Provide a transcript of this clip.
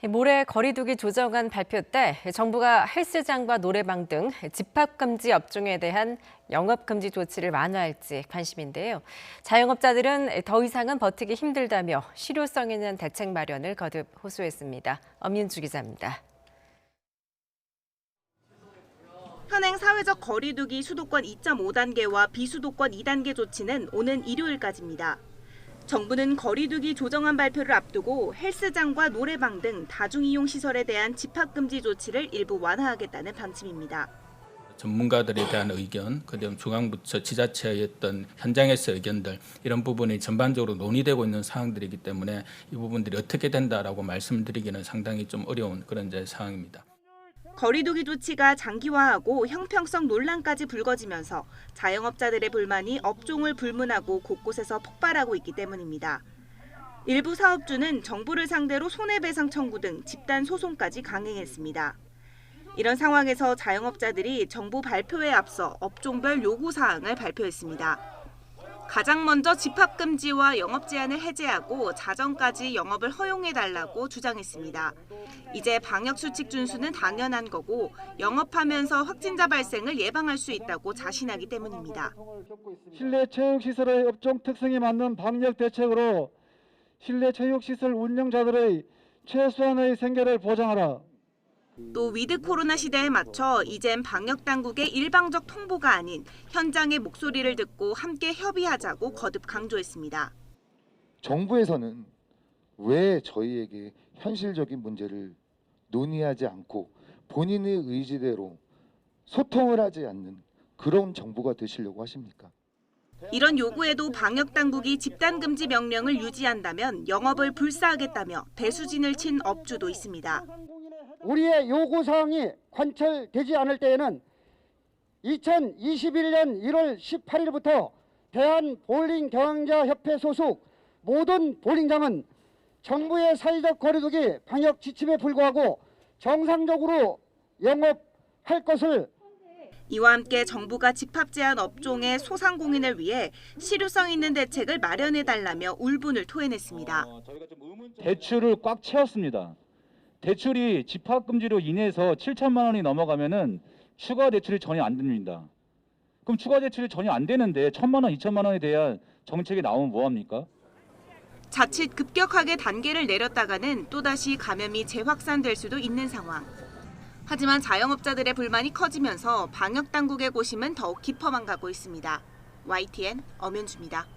모레 거리두기 조정안 발표 때 정부가 헬스장과 노래방 등 집합금지 업종에 대한 영업금지 조치를 완화할지 관심인데요. 자영업자들은 더 이상은 버티기 힘들다며 실효성 있는 대책 마련을 거듭 호소했습니다. 엄윤주 기자입니다. 현행 사회적 거리두기 수도권 2.5단계와 비수도권 2단계 조치는 오는 일요일까지입니다. 정부는 거리두기 조정안 발표를 앞두고 헬스장과 노래방 등 다중이용 시설에 대한 집합금지 조치를 일부 완화하겠다는 방침입니다. 전문가들에 대한 의견, 그다음 중앙부처 지자체의 어떤 현장에서 의견들 이런 부분이 전반적으로 논의되고 있는 사항들이기 때문에 이 부분들이 어떻게 된다라고 말씀드리기는 상당히 좀 어려운 그런 사항입니다. 거리두기 조치가 장기화하고 형평성 논란까지 불거지면서 자영업자들의 불만이 업종을 불문하고 곳곳에서 폭발하고 있기 때문입니다. 일부 사업주는 정부를 상대로 손해배상 청구 등 집단 소송까지 강행했습니다. 이런 상황에서 자영업자들이 정부 발표에 앞서 업종별 요구사항을 발표했습니다. 가장 먼저 집합금지와 영업 제한을 해제하고 자정까지 영업을 허용해달라고 주장했습니다. 이제 방역수칙 준수는 당연한 거고 영업하면서 확진자 발생을 예방할 수 있다고 자신하기 때문입니다. 실내 체육시설의 업종 특성에 맞는 방역 대책으로 실내 체육시설 운영자들의 최소한의 생계를 보장하라. 또 위드 코로나 시대에 맞춰 이젠 방역당국의 일방적 통보가 아닌 현장의 목소리를 듣고 함께 협의하자고 거듭 강조했습니다. 정부에서는 왜 저희에게 현실적인 문제를 논의하지 않고 본인의 의지대로 소통을 하지 않는 그런 정부가 되시려고 하십니까? 이런 요구에도 방역당국이 집단금지 명령을 유지한다면 영업을 불사하겠다며 대수진을 친 업주도 있습니다. 우리의 요구사항이 관철되지 않을 때에는 2021년 1월 18일부터 대한볼링경영자협회 소속 모든 볼링장은 정부의 사회적 거리두기 방역 지침에 불구하고 정상적으로 영업할 것을. 이와 함께 정부가 집합 제한 업종의 소상공인을 위해 실효성 있는 대책을 마련해달라며 울분을 토해냈습니다. 대출을 꽉 채웠습니다. 대출이 집합금지로 인해서 7천만 원이 넘어가면은 추가 대출이 전혀 안 됩니다. 그럼 추가 대출이 전혀 안 되는데 1,000만 원, 2천만 원에 대한 정책이 나오면 뭐합니까? 자칫 급격하게 단계를 내렸다가는 또다시 감염이 재확산될 수도 있는 상황. 하지만 자영업자들의 불만이 커지면서 방역당국의 고심은 더욱 깊어만 가고 있습니다. YTN 엄윤주입니다.